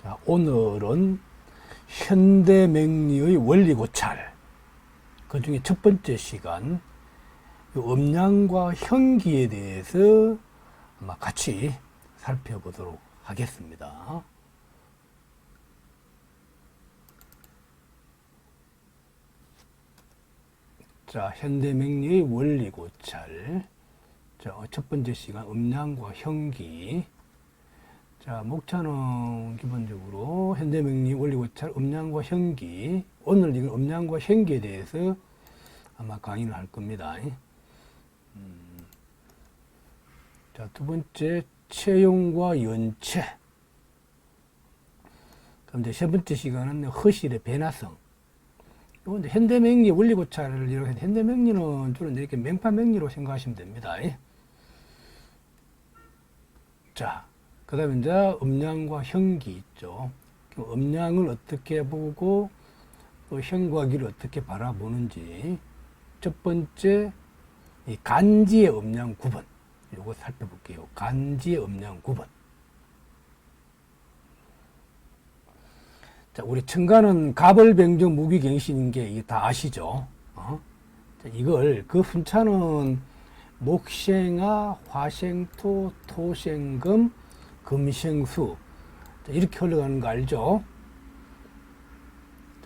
자, 오늘은 현대맹리의 원리고찰, 그 중에 첫 번째 시간, 음량과 현기에 대해서 아마 같이 살펴보도록 하겠습니다. 자, 현대맹리의 원리고찰. 자, 첫 번째 시간, 음량과 현기. 자, 목차는 기본적으로 현대맹리 원리고찰 음량과 현기. 오늘 이건 음량과 현기에 대해서 아마 강의를 할 겁니다. 자, 두 번째, 체용과 연체. 그럼 이제 세 번째 시간은 허실의 변화성. 이건 이제 현대맹리 원리고찰을 이렇게, 현대맹리는 주로 이렇게 맹파맹리로 생각하시면 됩니다. 자, 그 다음에 이제 음량과 현기 있죠. 음량을 어떻게 보고 또 현과기를 어떻게 바라보는지. 첫 번째, 이 간지의 음량 구분. 요거 살펴볼게요. 간지의 음량 구분. 자, 우리 천간은 갑을병정 무기갱신인 게 다 아시죠? 자, 이걸, 그 순차는 목생화, 화생토, 토생금, 금생수. 자, 이렇게 흘러가는 거 알죠?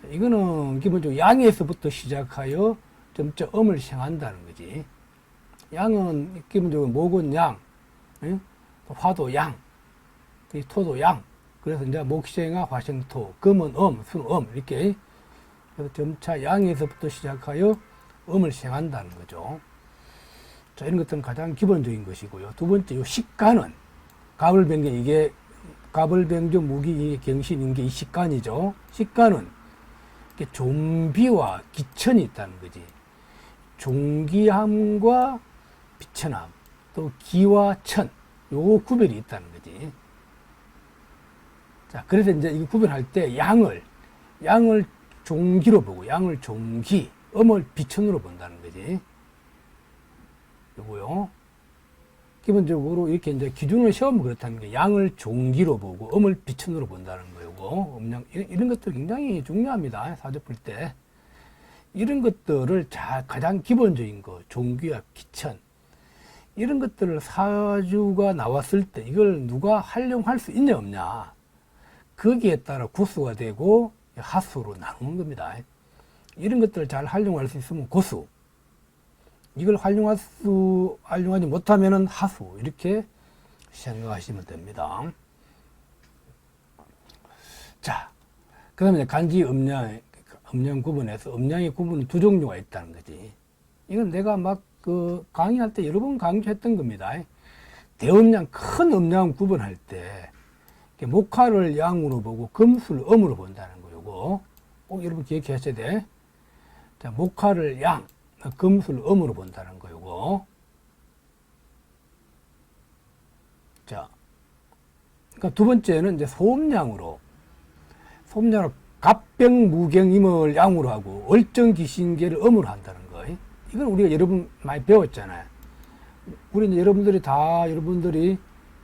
자, 이거는 기본적으로 양에서부터 시작하여 점차 음을 생한다는 거지. 양은 기본적으로 목은 양, 화도 양, 토도 양. 그래서 이제 목생화, 화생토, 금은 수는 이렇게. 그래서 점차 양에서부터 시작하여 음을 생한다는 거죠. 자, 이런 것들은 가장 기본적인 것이고요. 두 번째, 요 식간은 갑을병정, 이게 갑을병정 무기 경신인 게 이 식간이죠. 식간은 이렇게 좀비와 기천이 있다는 거지. 종기함과 비천함, 또 기와 천, 요 구별이 있다는 거지. 자, 그래서 이제 이 구별할 때 양을 종기로 보고, 양을 종기, 음을 비천으로 본다는 거지. 요거요. 기본적으로 이렇게 이제 기준을 세우면 그렇다는 게, 양을 종기로 보고, 음을 비천으로 본다는 거고, 음량, 이런 것들 굉장히 중요합니다. 사주 풀 때. 이런 것들을 가장 기본적인 거, 종기와 기천. 이런 것들을 사주가 나왔을 때 이걸 누가 활용할 수 있냐 없냐. 거기에 따라 구수가 되고 하수로 나누는 겁니다. 이런 것들을 잘 활용할 수 있으면 고수. 이걸 활용하지 못하면은 하수. 이렇게 생각하시면 됩니다. 자, 그 다음에 간지 음량 구분에서 음량의 구분은 두 종류가 있다는 거지. 이건 내가 막 강의할 때 여러 번 강조했던 겁니다. 대음량, 큰 음량 구분할 때, 목화를 양으로 보고 금수를 음으로 본다는 거, 요거. 꼭 여러분 기억하셔야 돼. 자, 목화를 양, 금수를 음으로 본다는 거, 요거. 자, 그러니까 두 번째는 이제 소음량으로 갑병무경임을 양으로 하고 얼정기신계를 음으로 한다는 거. 이건 우리가 여러분 많이 배웠잖아요. 우리 이제 여러분들이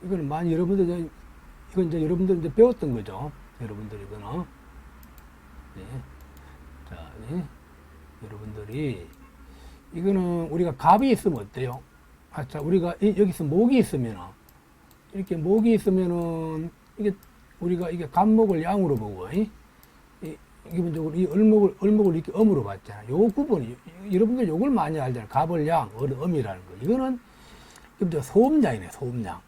이건 이제 여러분들이 이제 배웠던 거죠. 여러분들이 이거는. 네. 자, 네. 여러분들이 이거는 우리가 갑이 있으면 어때요? 자, 우리가 여기서 목이 있으면은, 이렇게 목이 있으면은 우리가 갑목을 양으로 보고, 기본적으로 이 을목을 이렇게 음으로 봤잖아요. 요 구분이, 여러분들 요걸 많이 알잖아요. 갑을 양, 을을 음이라는 거. 이거는 소음량이네, 소음량.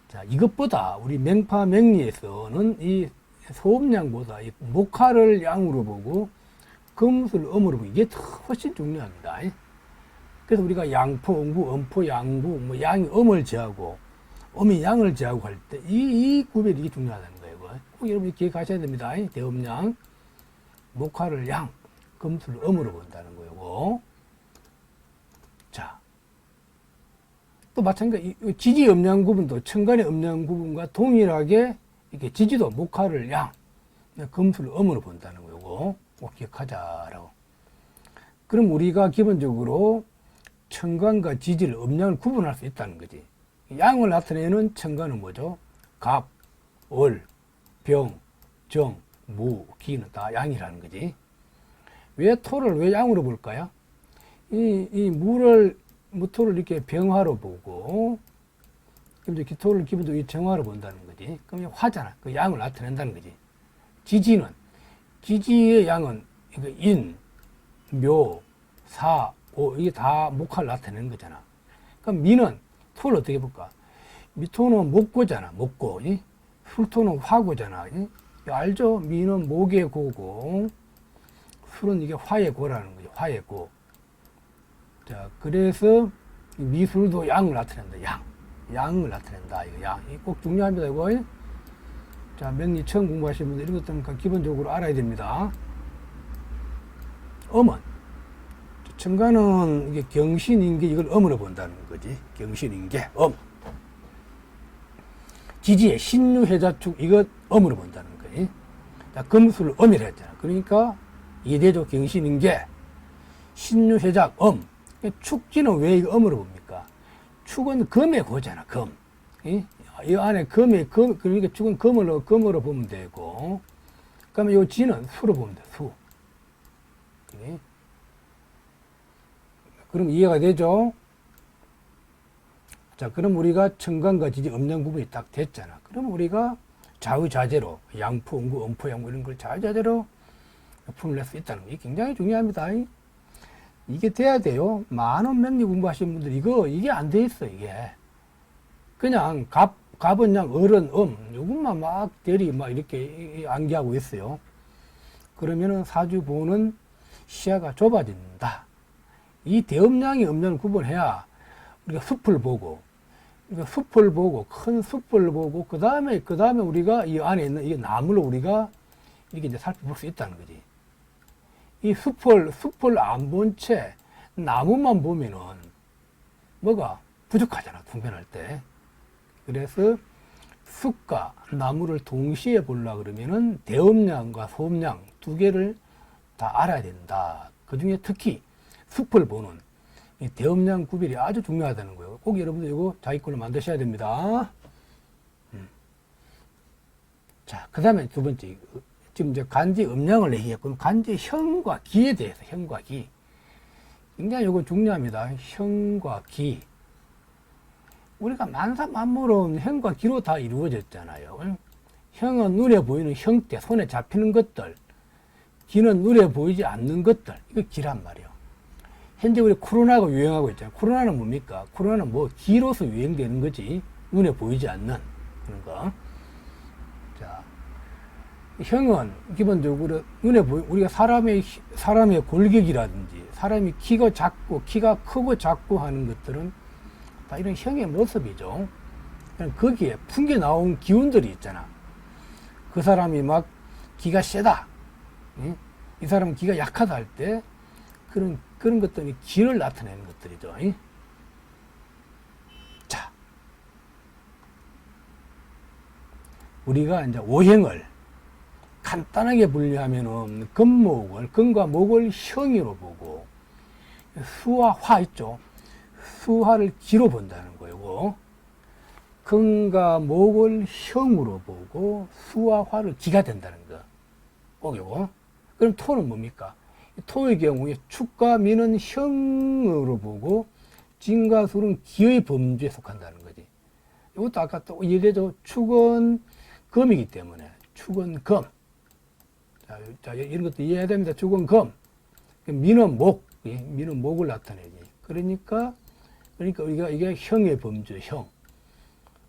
자, 이것보다 우리 맹파맹리에서는 이 소음량보다 이 목화를 양으로 보고 금수를 음으로 보고, 이게 훨씬 중요합니다. 그래서 우리가 양포, 음구, 음포, 양구, 뭐 양이 음을 제하고 음이 양을 제하고 할 때 이 구별이 이게 중요하다는 거예요. 꼭 여러분이 기억하셔야 됩니다. 대음량, 목화를 양, 금수를 음으로 본다는 거예요. 자, 또 마찬가지, 지지 음량 구분도 천간의 음량 구분과 동일하게 이렇게 지지도 목화를 양, 금수를 음으로 본다는 거예요. 꼭 기억하자라고. 그럼 우리가 기본적으로 천간과 지지를 음량을 구분할 수 있다는 거지. 양을 나타내는 천간은 뭐죠? 갑, 월, 병, 정, 무, 기는 다 양이라는 거지. 왜 토를 왜 양으로 볼까요? 이 무토를 이렇게 병화로 보고, 그럼 이제 기토를 기본적으로 정화로 본다는 거지. 그럼 화잖아. 그 양을 나타낸다는 거지. 지지의 양은 인, 묘, 사, 오, 이게 다 목화를 나타내는 거잖아. 그럼 미는 토를 어떻게 볼까? 미토는 목고잖아. 목고. 술토는 화고잖아. 알죠? 미는 목의 고고, 술은 이게 화의 고라는 거죠. 화의 고. 자, 그래서 미술도 양을 나타낸다. 양을 나타낸다. 이거 양. 꼭 중요합니다. 이거. 자, 명리 처음 공부하시는 분들 이런 것들은 기본적으로 알아야 됩니다. 음은. 천간은 이게 경신인계 이걸 음으로 본다는 거지. 경신인계, 지지의 신유해자축 이거 음으로 본다는 거지. 자, 금수를 음이라 했잖아. 그러니까 이대조 경신인계, 신유해작, 축지는 왜 이거 음으로 봅니까? 축은 금의 고잖아, 금. 이 안에 그러니까 축은 금으로 보면 되고, 그러면 요 지는 수로 보면 돼, 수. 그럼 이해가 되죠? 자, 그럼 우리가 천간과 지지 음양 구분이 딱 됐잖아. 그럼 우리가 자의자재로 양푸, 음구, 음포, 양구 이런 걸 자의자재로 풀을 낼 수 있다는 게 굉장히 중요합니다. 이게 돼야 돼요. 많은 명리 공부하시는 분들 이게 안 돼 있어, 이게. 그냥 갑은 양, 을은 요것만 막 대리 막 이렇게 암기하고 있어요. 그러면은 사주 보는 시야가 좁아진다. 이 대음양의 음양을 구분해야 우리가 숲을 보고, 큰 숲을 보고, 그 다음에 우리가 이 안에 있는 이 나무를 우리가 이렇게 이제 살펴볼 수 있다는 거지. 이 숲을 안 본 채 나무만 보면은 뭐가 부족하잖아, 분별할 때. 그래서 숲과 나무를 동시에 보려고 그러면은 대음양과 소음양 두 개를 다 알아야 된다. 그 중에 특히 숲을 보는 이 대음양 구별이 아주 중요하다는 거예요. 꼭 여러분들 이거 자기 걸로 만드셔야 됩니다. 자, 그 다음에 두 번째. 지금 이제 간지 음양을 얘기했고, 간지 형과 기에 대해서, 형과 기. 굉장히 이거 중요합니다. 형과 기. 우리가 만사만물은 형과 기로 다 이루어졌잖아요. 형은 눈에 보이는 형태, 손에 잡히는 것들. 기는 눈에 보이지 않는 것들. 이거 기란 말이에요. 현재 우리 코로나가 유행하고 있잖아요. 코로나는 뭡니까? 코로나는 뭐 기로서 유행되는 거지. 눈에 보이지 않는 그런 거. 자, 형은 기본적으로 눈에 우리가 사람의 골격이라든지 사람이 키가 작고 키가 크고 작고 하는 것들은 다 이런 형의 모습이죠. 거기에 풍겨 나온 기운들이 있잖아. 그 사람이 막 기가 세다. 이 사람은 기가 약하다 할 때 그런 것들이 기를 나타내는 것들이죠. 자, 우리가 이제 오행을 간단하게 분류하면은 금과 목을 형으로 보고 수와 화 있죠. 수화를 기로 본다는 거고, 금과 목을 형으로 보고 수와 화를 기가 된다는 거. 꼭 이거. 그럼 토는 뭡니까? 토의 경우에 축과 미는 형으로 보고 진과 술은 기의 범주에 속한다는 거지. 이것도 아까 또 이래도 축은 금이기 때문에 축은 금. 자, 이런 것도 이해해야 됩니다. 축은 금. 미는 목. 미는 목을 나타내지. 그러니까 우리가 이게 형의 범주, 형.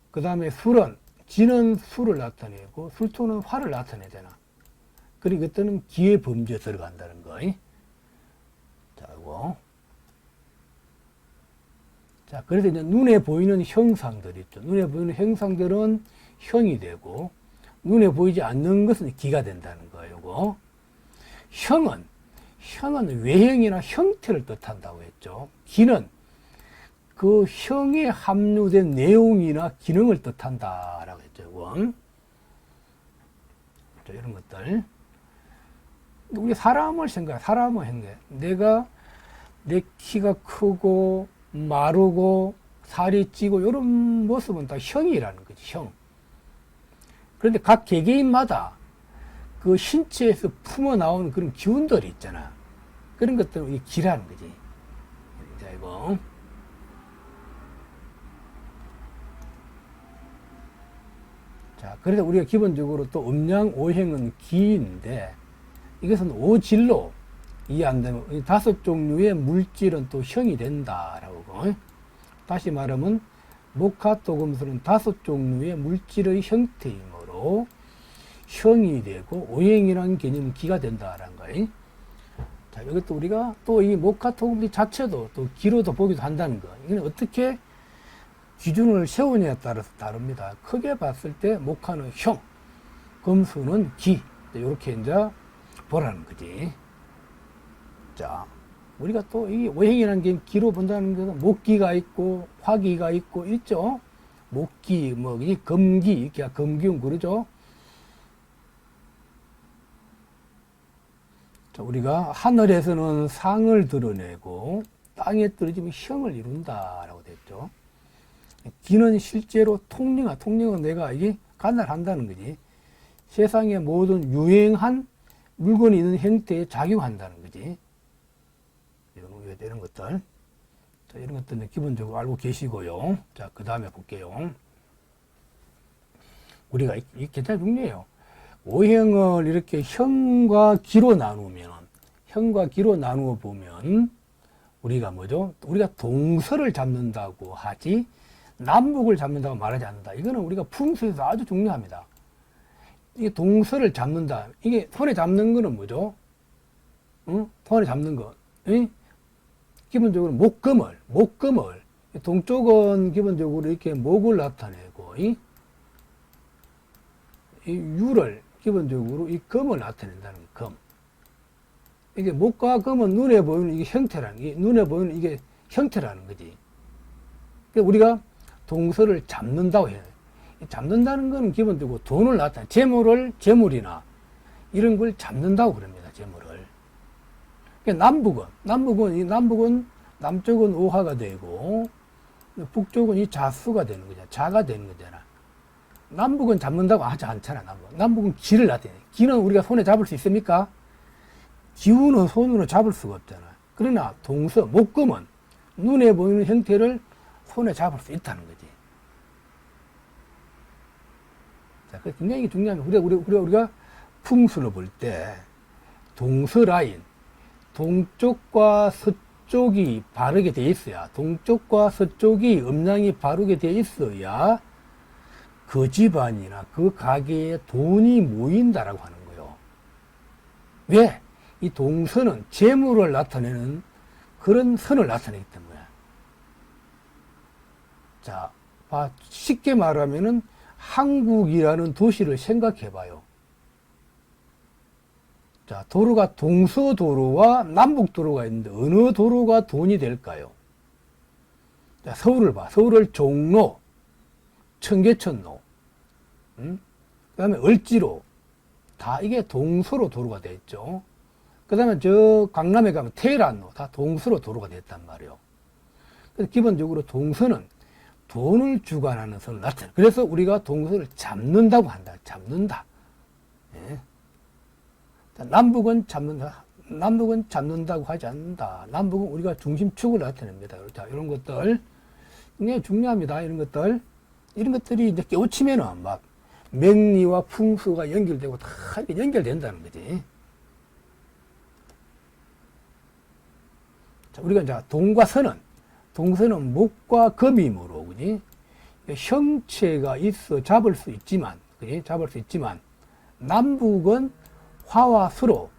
그 다음에 술은 지는 술을 나타내고 술토는 화를 나타내잖아. 그리고 그때는 기의 범주에 들어간다는 거. 자, 이거. 자, 그래서 이제 눈에 보이는 형상들 있죠. 눈에 보이는 형상들은 형이 되고, 눈에 보이지 않는 것은 기가 된다는 거예요. 이거. 형은 외형이나 형태를 뜻한다고 했죠. 기는 그 형에 함유된 내용이나 기능을 뜻한다라고 했죠. 이거. 자, 이런 것들. 우리 사람은 내가 내 키가 크고 마르고 살이 찌고 이런 모습은 다 형이라는 거지. 형. 그런데 각 개개인마다 그 신체에서 품어 나온 그런 기운들이 있잖아. 그런 것들을 기라는 거지. 자, 이거. 자, 그래서 우리가 기본적으로 또 음양 오행은 기인데, 이것은 오질로 이해 안 되면, 이 5종류의 물질은 또 형이 된다라고. 다시 말하면, 목화토금술은 5종류의 물질의 형태이므로, 형이 되고, 오행이라는 개념은 기가 된다라는 거예요. 자, 이것도 우리가 또 이 목화토금술 자체도 또 기로도 보기도 한다는 거. 이건 어떻게 기준을 세우냐에 따라서 다릅니다. 크게 봤을 때 목화는 형, 금수는 기. 이렇게 이제 보라는 거지. 자, 우리가 또 이 오행이라는 게 기로 본다는 것은 목기가 있고 화기가 있고 있죠. 목기, 뭐, 이 금기, 이렇게 금기운 그러죠. 자, 우리가 하늘에서는 상을 드러내고 땅에 떨어지면 형을 이룬다라고 됐죠. 기는 실제로 통령은 내가 이게 관할한다는 거지. 세상의 모든 유행한 물건이 있는 형태에 작용한다는 거지. 이런 것들. 자, 이런 것들은 기본적으로 알고 계시고요. 자, 그 다음에 볼게요. 우리가 이게 굉장히 중요해요. 오행을 이렇게 형과 기로 나누어 보면, 우리가 뭐죠? 우리가 동서를 잡는다고 하지, 남북을 잡는다고 말하지 않는다. 이거는 우리가 풍수에서 아주 중요합니다. 이게 동서를 잡는다. 이게 손에 잡는 거는 뭐죠? 응? 손에 잡는 거. 응? 기본적으로 목금을. 동쪽은 기본적으로 이렇게 목을 나타내고, 이 유를 기본적으로 이 금을 나타낸다는 금. 이게 목과 금은 눈에 보이는 이게 형태라는 거지. 그러니까 우리가 동서를 잡는다고 해요. 잡는다는 것은 기본적으로 돈을 나타내, 재물이나 이런 걸 잡는다고 그럽니다. 재물을. 그러니까 남북은 남쪽은 오화가 되고 북쪽은 이 자수가 되는 거잖아. 자가 되는 거잖아. 남북은 잡는다고 하지 않잖아. 남북은 기를 나타내. 기는 우리가 손에 잡을 수 있습니까? 기운은 손으로 잡을 수가 없잖아. 그러나 목금은 눈에 보이는 형태를 손에 잡을 수 있다는 거지. 자, 그 굉장히 중요합니다. 우리가 풍수를 볼 때 동서 라인, 동쪽과 서쪽이 바르게 돼 있어야, 동쪽과 서쪽이 음양이 바르게 돼 있어야 그 집안이나 그 가게에 돈이 모인다라고 하는 거예요. 왜? 이 동서는 재물을 나타내는 그런 선을 나타내기 때문에. 자, 쉽게 말하면은 한국이라는 도시를 생각해 봐요. 자, 도로가 동서도로와 남북도로가 있는데 어느 도로가 돈이 될까요? 자, 서울을 봐. 서울을 종로, 청계천로, 그 다음에 을지로, 다 이게 동서로 도로가 되어 있죠. 그 다음에 저 강남에 가면 테헤란로, 다 동서로 도로가 됐단 말이에요. 그래서 기본적으로 동서는 돈을 주관하는 선을 나타내. 그래서 우리가 동서를 잡는다고 한다. 잡는다. 예. 남북은 잡는다고 하지 않는다. 남북은 우리가 중심축을 나타냅니다. 자, 이런 것들 굉장히 중요합니다. 이런 것들이 이제 깨우치면은 막 명리와 풍수가 연결되고 다 이렇게 연결된다는 거지. 자, 우리가 이제 동서는 목과 금이므로, 그지? 형체가 있어 잡을 수 있지만, 남북은 화와 수로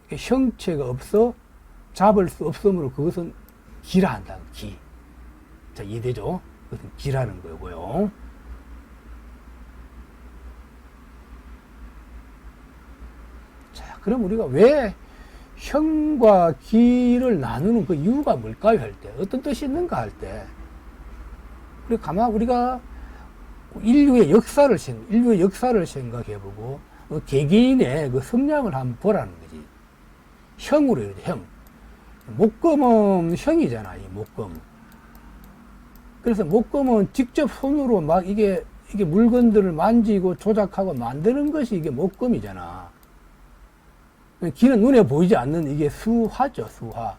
형체가 없어 잡을 수 없으므로 그것은 기라 한다. 기. 자, 이해되죠? 그것은 기라는 거고요. 자, 그럼 우리가 왜 형과 기를 나누는 그 이유가 뭘까요? 할 때, 어떤 뜻이 있는가 할 때, 우리가 인류의 역사를 생각해보고, 개개인의 그 성향을 한번 보라는 거지. 형으로 해야 돼, 형. 목금은 형이잖아, 이 목금. 그래서 목금은 직접 손으로 막 이게 이게 물건들을 만지고 조작하고 만드는 것이 이게 목금이잖아. 기는 눈에 보이지 않는 이게 수화죠, 수화.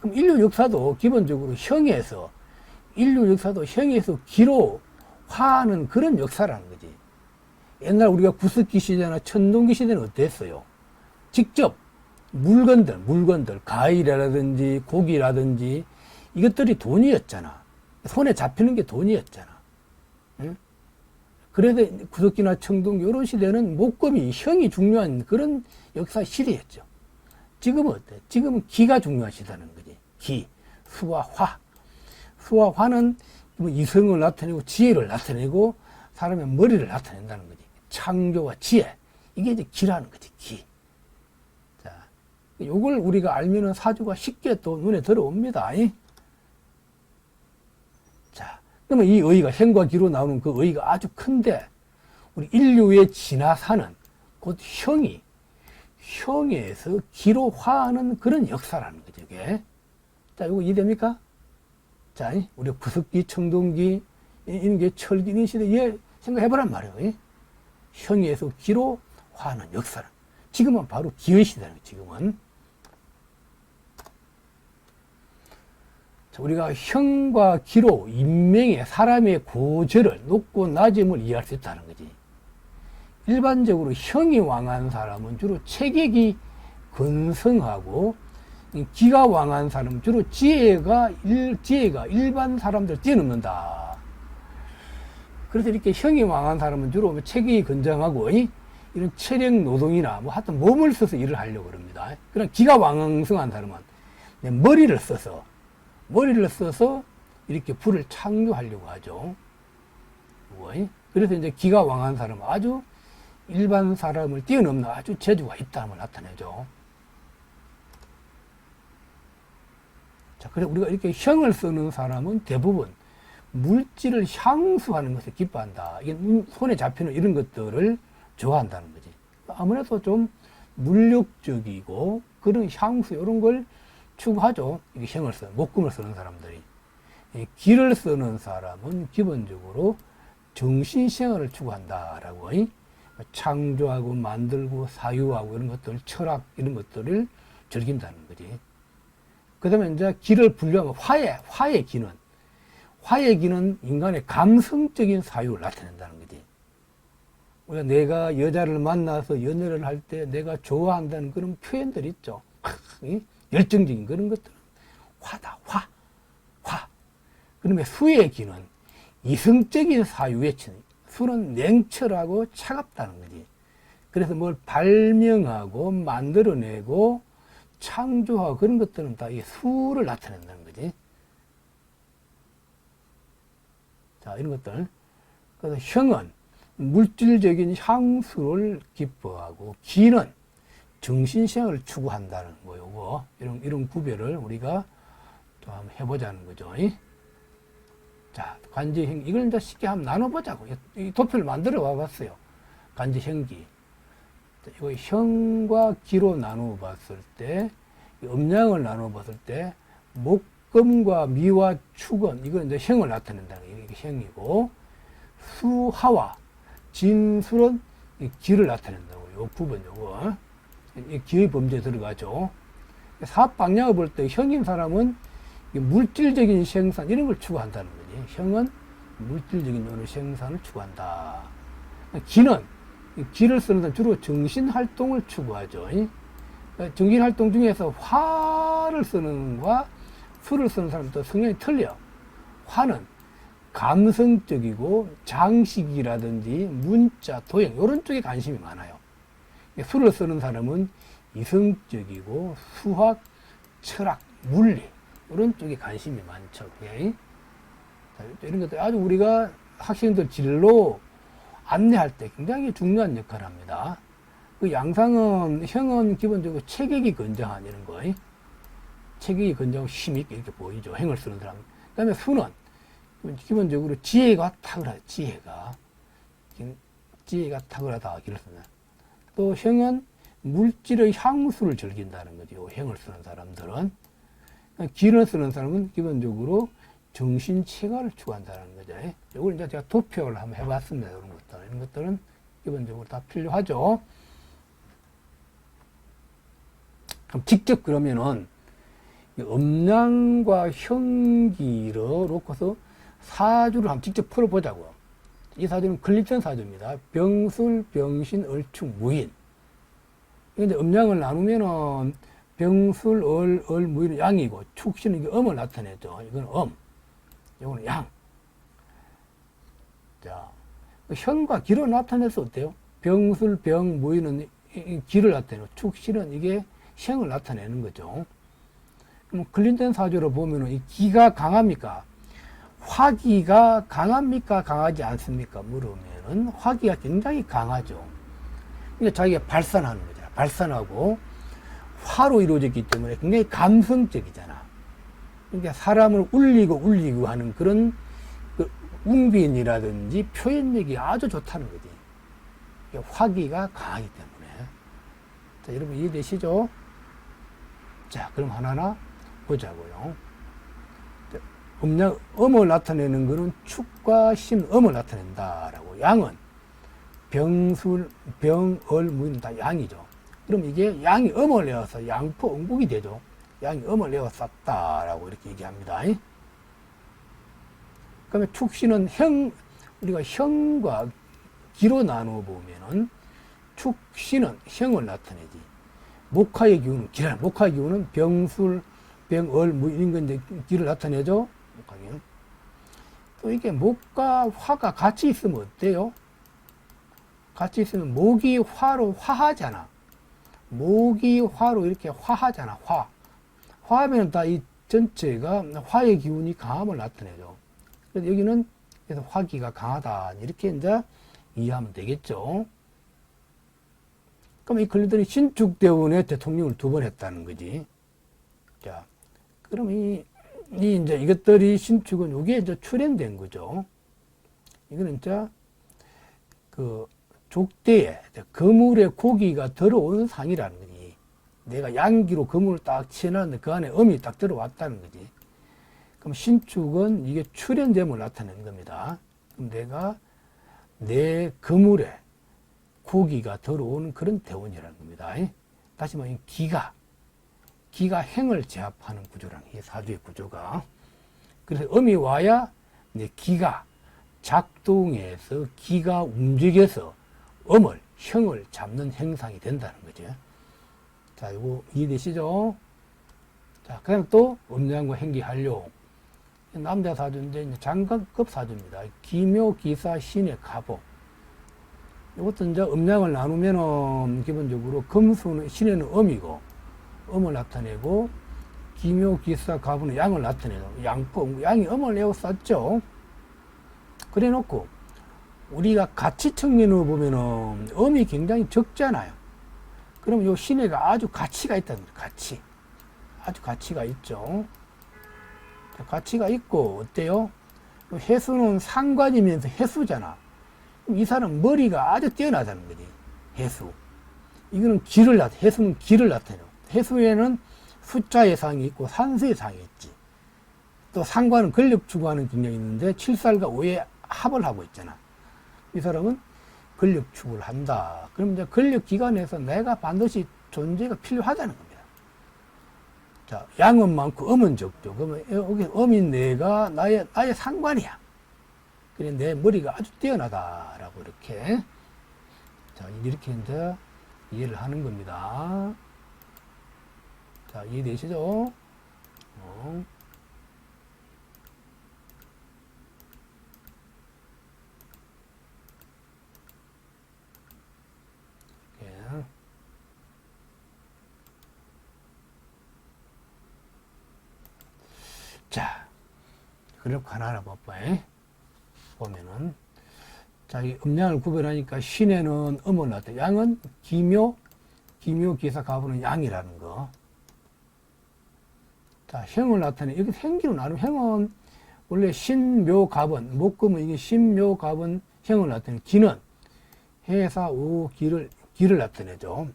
그럼 인류 역사도 기본적으로 인류 역사도 형에서 기로 화하는 그런 역사라는 거지. 옛날 우리가 구석기 시대나 천동기 시대는 어땠어요? 직접 물건들, 과일이라든지 고기라든지 이것들이 돈이었잖아. 손에 잡히는 게 돈이었잖아. 응? 그래서 구석기나 청동기 이런 시대는 목금이, 형이 중요한 그런 역사 시대였죠. 지금은 어때? 지금은 기가 중요한 시대라는 거지. 기, 수와 화. 수와 화는 이성을 나타내고 지혜를 나타내고 사람의 머리를 나타낸다는 거지. 창조와 지혜. 이게 이제 기라는 거지, 기. 자, 요걸 우리가 알면은 사주가 쉽게 또 눈에 들어옵니다. 자, 그러면 이 의의가 형과 기로 나오는 그 의의가 아주 큰데, 우리 인류의 진화사는 곧 형에서 기로 화하는 그런 역사라는 거죠, 이게. 자, 요거 이해됩니까? 자, 우리 구석기, 청동기, 이런 게 철기, 이런 시대에 생각해보란 말이에요. 형에서 기로 화하는 역사는. 지금은 바로 기의 시대는 지금은. 자, 우리가 형과 기로 인명의 사람의 고절을 높고 낮음을 이해할 수 있다는 거지. 일반적으로 형이 왕한 사람은 주로 체격이 건성하고 기가 왕한 사람은 주로 지혜가 일반 사람들 뛰어넘는다. 그래서 이렇게 형이 왕한 사람은 주로 체격이 건장하고 이런 체력 노동이나 뭐 하여튼 몸을 써서 일을 하려고 그럽니다. 그럼 기가 왕성한 사람은 머리를 써서 이렇게 불을 창조하려고 하죠. 그래서 이제 기가 왕한 사람은 아주 일반 사람을 뛰어넘는 아주 재주가 있다는 걸 나타내죠. 자, 그래서 우리가 이렇게 형을 쓰는 사람은 대부분 물질을 향수하는 것을 기뻐한다. 이게 손에 잡히는 이런 것들을 좋아한다는 거지. 아무래도 좀 물욕적이고 그런 향수 이런 걸 추구하죠. 이게 형을 쓰는, 목금을 쓰는 사람들이. 기를 쓰는 사람은 기본적으로 정신생활을 추구한다라고. 창조하고 만들고 사유하고 이런 것들, 철학 이런 것들을 즐긴다는 거지. 그 다음에 이제 기를 분류하면 화의 기는 인간의 감성적인 사유를 나타낸다는 거지. 우리가 내가 여자를 만나서 연애를 할 때 내가 좋아한다는 그런 표현들이 있죠. 열정적인 그런 것들은 화다, 화. 그러면 수의 기는 이성적인 사유에 치는, 수는 냉철하고 차갑다는 거지. 그래서 뭘 발명하고 만들어내고 창조하고 그런 것들은 다 이 수를 나타낸다는 거지. 자, 이런 것들. 그래서 형은 물질적인 향수를 기뻐하고 기는 정신생활을 추구한다는 거, 요거. 이런 구별을 우리가 또 한번 해보자는 거죠. 자, 관제형, 이걸 이제 쉽게 한번 나눠보자고. 이 도표를 만들어 와봤어요. 관제형기. 이거 형과 기로 나누어 봤을 때, 음양을 나누어 봤을 때, 목금과 미와 축은, 이건 이제 형을 나타낸다는 게 이게 형이고, 수하와 진술은 기를 나타낸다고. 요 부분, 요거. 이 기의 범죄에 들어가죠. 사업 방향을 볼 때 형인 사람은 물질적인 생산, 이런 걸 추구한다는 거지. 형은 물질적인 어느 생산을 추구한다. 기를 쓰는 사람은 주로 정신활동을 추구하죠. 정신활동 중에서 화를 쓰는 것과 수를 쓰는 사람도 성향이 틀려. 화는 감성적이고 장식이라든지 문자, 도형 이런 쪽에 관심이 많아요. 수를 쓰는 사람은 이성적이고 수학, 철학, 물리 이런 쪽에 관심이 많죠. 이런 것들 아주 우리가 학생들 진로 안내할 때 굉장히 중요한 역할을 합니다. 그 양상은, 형은 기본적으로 체격이 건장한 이런 거, 체격이 건장하고 힘있게 이렇게 보이죠. 형을 쓰는 사람. 그 다음에 수는 기본적으로 지혜가 탁월하다. 지혜가 탁월하다. 기를 쓰는. 또 형은 물질의 향수를 즐긴다는 거죠. 형을 쓰는 사람들은. 기를 쓰는 사람은 기본적으로 정신체가를 추구한다는 거죠. 이걸 이제 제가 도표를 한번 해봤습니다. 이런 것들. 이런 것들은 기본적으로 다 필요하죠. 그럼 직접 그러면은 음양과 형기를 놓고서 사주를 한번 직접 풀어보자고요. 이 사주는 클립선 사주입니다. 병술, 병신, 을축, 무인. 근데 음양을 나누면은 병술, 무인은 양이고 축신은 이게 음을 나타내죠. 이건 이거는 양. 자, 현과 기를 나타내서 어때요? 병술, 병, 무인은 기를 나타내고 축신은 이게 형을 나타내는 거죠. 그럼 클린턴 사주로 보면은 이 기가 강합니까? 화기가 강합니까? 강하지 않습니까? 물으면은 화기가 굉장히 강하죠. 그러니까 자기가 발산하는 거잖아. 발산하고 화로 이루어졌기 때문에 굉장히 감성적이잖아. 그러니까 사람을 울리고 하는 그런 그 웅변이라든지 표현력이 아주 좋다는 거지. 그러니까 화기가 강하기 때문에. 자, 여러분 이해되시죠? 자, 그럼 하나하나 보자고요. 음을 나타내는 것은 축과 신, 음을 나타낸다라고. 양은 병술, 병을, 무인 다 양이죠. 그럼 이게 양이 음을 내어서 양포 음국이 되죠. 양이 음을 내어 쌌다라고 이렇게 얘기합니다. 그러면 축신은 우리가 형과 기로 나누어 보면은 축신은 형을 나타내지. 목화의 기운은 기라. 목화의 기운은 병술, 병을, 무인 건 이제 기를 나타내죠. 또 이게 목과 화가 같이 있으면 어때요? 같이 있으면 목이 화로 화하잖아. 목이 화로 이렇게 화하잖아. 화하면 다 이 전체가 화의 기운이 강함을 나타내죠. 그래서 여기는 그래서 화기가 강하다. 이렇게 이제 이해하면 되겠죠. 그럼 이 클린턴이 신축 때문에 대통령을 2번 했다는 거지. 자, 그럼 이제 이것들이 신축은 이게 이제 출현된 거죠. 이거는 이제 그 족대에 거물의 고기가 들어온 상이라는 거지. 내가 양기로 거물을 딱 치해놨는데 그 안에 음이 딱 들어왔다는 거지. 그럼 신축은 이게 출현됨을 나타내는 겁니다. 그럼 내가 내 거물에 고기가 들어오는 그런 대운이라는 겁니다. 다시 말하면 기가 행을 제압하는 구조라는 이 사주의 구조가. 그래서 음이 와야 이제 기가 작동해서 기가 움직여서 형을 잡는 행상이 된다는 거죠. 자, 이거 이해되시죠? 자, 그다음 또 음양과 행기 활용. 남자 사주인데 이제 장관급 사주입니다. 기묘, 기사, 신의 가보. 이것도 이제 음양을 나누면은 기본적으로 금수는 신에는 음이고 음을 나타내고 기묘, 기사, 가보는 양을 나타내죠. 양이 음을 내어 썼죠. 그래 놓고 우리가 가치 측면으로 보면은 음이 굉장히 적잖아요. 그럼 요 신해가 아주 가치가 있다는 거예요. 아주 가치가 있죠. 가치가 있고 어때요? 해수는 상관이면서 해수잖아. 이 사람 머리가 아주 뛰어나다는 거지. 해수. 이거는 해수는 기를 나타내요. 해수에는 숫자의 상이 있고 산수의 상이 있지. 또 상관은 권력 추구하는 경향이 있는데 7살과 5의 합을 하고 있잖아. 이 사람은 권력 추구를 한다. 그럼 이제 권력 기관에서 내가 반드시 존재가 필요하다는 겁니다. 자, 양은 많고 음은 적죠. 그러면 여기 음인 내가 나의 상관이야. 그래, 내 머리가 아주 뛰어나다라고 이렇게. 자, 이렇게 이제 이해를 하는 겁니다. 자, 이해되시죠? 이렇게. 자, 그렇게 하나하나 봐봐요. 보면은. 자, 이 음양을 구별하니까 신에는 음을 나타내. 양은 기묘, 기사, 가부는 양이라는 거. 자, 형을 나타내. 여기 생기로 나누면 형은 원래 신묘, 갑은, 목금은 이게 신묘, 갑은 형을 나타내. 기는 해사, 우, 기를 나타내죠.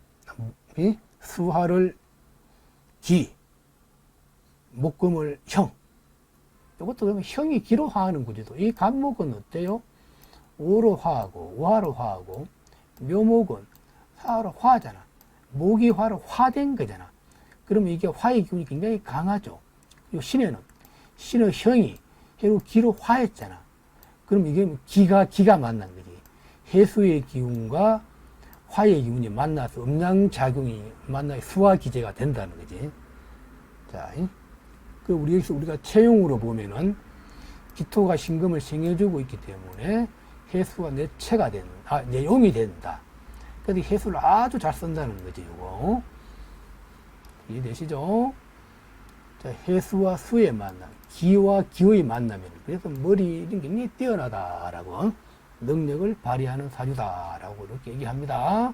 수화를 기, 목금을 형. 이것도 그러면 형이 기로 화하는 구조도. 이 간목은 어때요? 오로 화하고, 오화로 화하고, 묘목은 화로 화하잖아. 목이 화로 화된 거잖아. 그러면 이게 화의 기운이 굉장히 강하죠. 그리고 신의 형이 해로 기로 화했잖아. 그럼 이게 기가 만난 거지. 해수의 기운과 화의 기운이 만나서 음양작용이 만나서 수화기제가 된다는 거지. 자, 그 우리가 체용으로 보면은 기토가 신금을 생해주고 있기 때문에 해수가 내용이 된다. 그래서 해수를 아주 잘 쓴다는 거지, 이거. 이해되시죠? 자, 해수와 수의 만남, 기와 기의 만남이에요. 그래서 머리는 굉장히 뛰어나다라고, 능력을 발휘하는 사주다라고 이렇게 얘기합니다.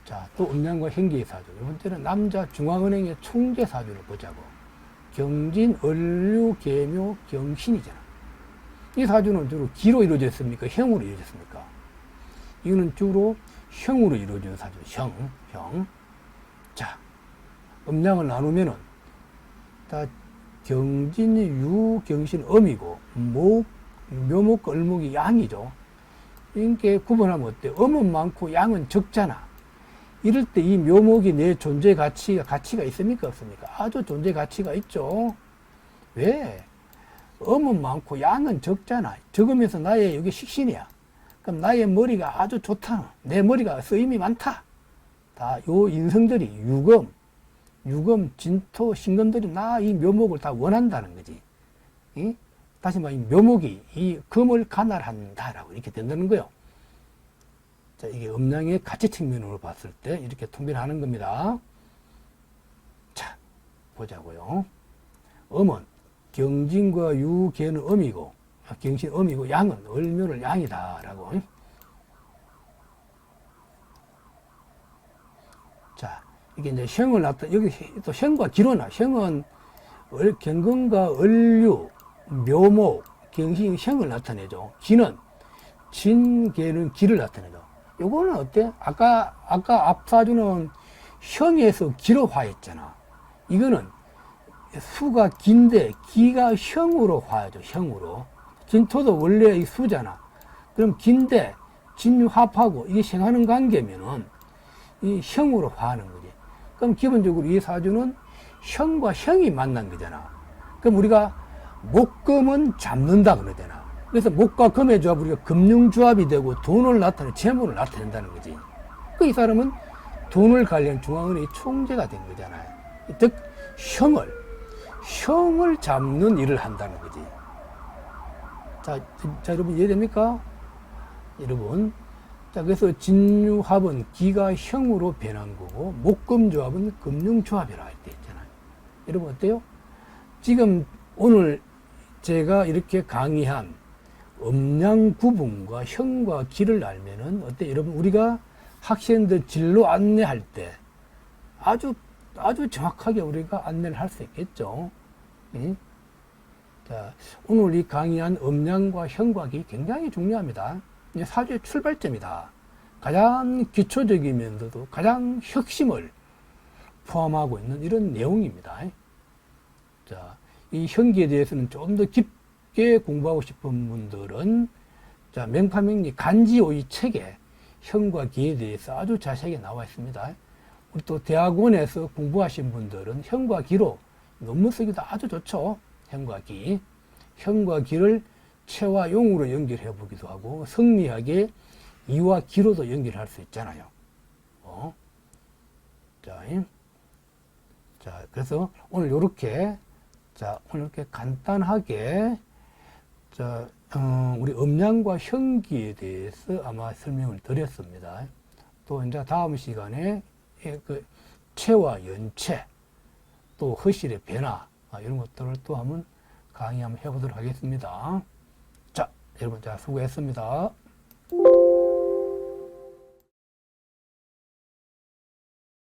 자, 또 음양과 형기의 사주. 이 번째는 남자 중앙은행의 총재 사주를 보자고. 경진, 을류, 계묘, 경신이잖아. 이 사주는 주로 기로 이루어져 있습니까? 형으로 이루어졌습니까? 이거는 주로 형으로 이루어지는 사주. 형. 자, 음양을 나누면은 다 경진이 유, 경신, 음이고, 묘목과 을목이 양이죠. 이렇게 구분하면 어때? 음은 많고 양은 적잖아. 이럴 때 이 묘목이 내 존재 가치가 있습니까? 없습니까? 아주 존재 가치가 있죠. 왜? 음은 많고 양은 적잖아. 적으면서 나의 여기 식신이야. 그럼 나의 머리가 아주 좋다. 내 머리가 쓰임이 많다. 다 요 인성들이 유금, 진토, 신금들이 나 이 묘목을 다 원한다는 거지. 이? 다시 말해, 이 묘목이 이 금을 관할한다라고 이렇게 된다는 거예요. 자, 이게 음양의 가치 측면으로 봤을 때 이렇게 통변하는 겁니다. 자, 보자고요. 음은 경진과 유계는 음이고, 경신 음이고, 양은 을묘를 양이다라고. 자, 이게 이제 형을 여기 또 형과 기로나, 형은 경금과 을류, 묘목, 경신이 형을 나타내죠. 기는, 진계는 기를 나타내죠. 요거는 어때? 아까 앞사주는 형에서 기로 화했잖아. 이거는 수가 긴데 기가 형으로 화하죠. 형으로. 진토도 원래 이 수잖아. 그럼 긴데 진유합하고 이게 생하는 관계면은 이 형으로 화하는 거지. 그럼 기본적으로 이 사주는 형과 형이 만난 거잖아. 그럼 우리가 목금은 잡는다 그러잖아. 그래서 목과 금의 조합, 우리가 금융조합이 되고 돈을 재물을 나타낸다는 거지. 그 이 사람은 돈을 관련 중앙은행의 총재가 된 거잖아요. 즉, 형을 잡는 일을 한다는 거지. 자, 여러분 이해됩니까? 여러분. 자, 그래서 진유합은 기가 형으로 변한 거고, 목금조합은 금융조합이라 할 때 있잖아요. 여러분 어때요? 지금 오늘 제가 이렇게 강의한 음양 구분과 형과 기를 알면은 어때? 여러분 우리가 학생들 진로 안내할 때 아주 정확하게 우리가 안내를 할 수 있겠죠. 예? 자, 오늘 이 강의한 음양과 형과 기 굉장히 중요합니다. 이제 사주의 출발점이다. 가장 기초적이면서도 가장 핵심을 포함하고 있는 이런 내용입니다. 자, 이 형기에 대해서는 좀 더 깊게 공부하고 싶은 분들은 자, 명파명리 간지오이 책에 형과 기에 대해서 아주 자세하게 나와 있습니다. 우리 또 대학원에서 공부하신 분들은 형과 기로 논문 쓰기도 아주 좋죠. 형과 기. 형과 기를 체와 용으로 연결해 보기도 하고 성리학의 이와 기로도 연결할 수 있잖아요. 자, 그래서 오늘 이렇게 간단하게 우리 음양과 형기에 대해서 아마 설명을 드렸습니다. 또 이제 다음 시간에 그 체와 연체, 또 허실의 변화 이런 것들을 또 한번 강의 한번 해보도록 하겠습니다. 자, 여러분 수고했습니다.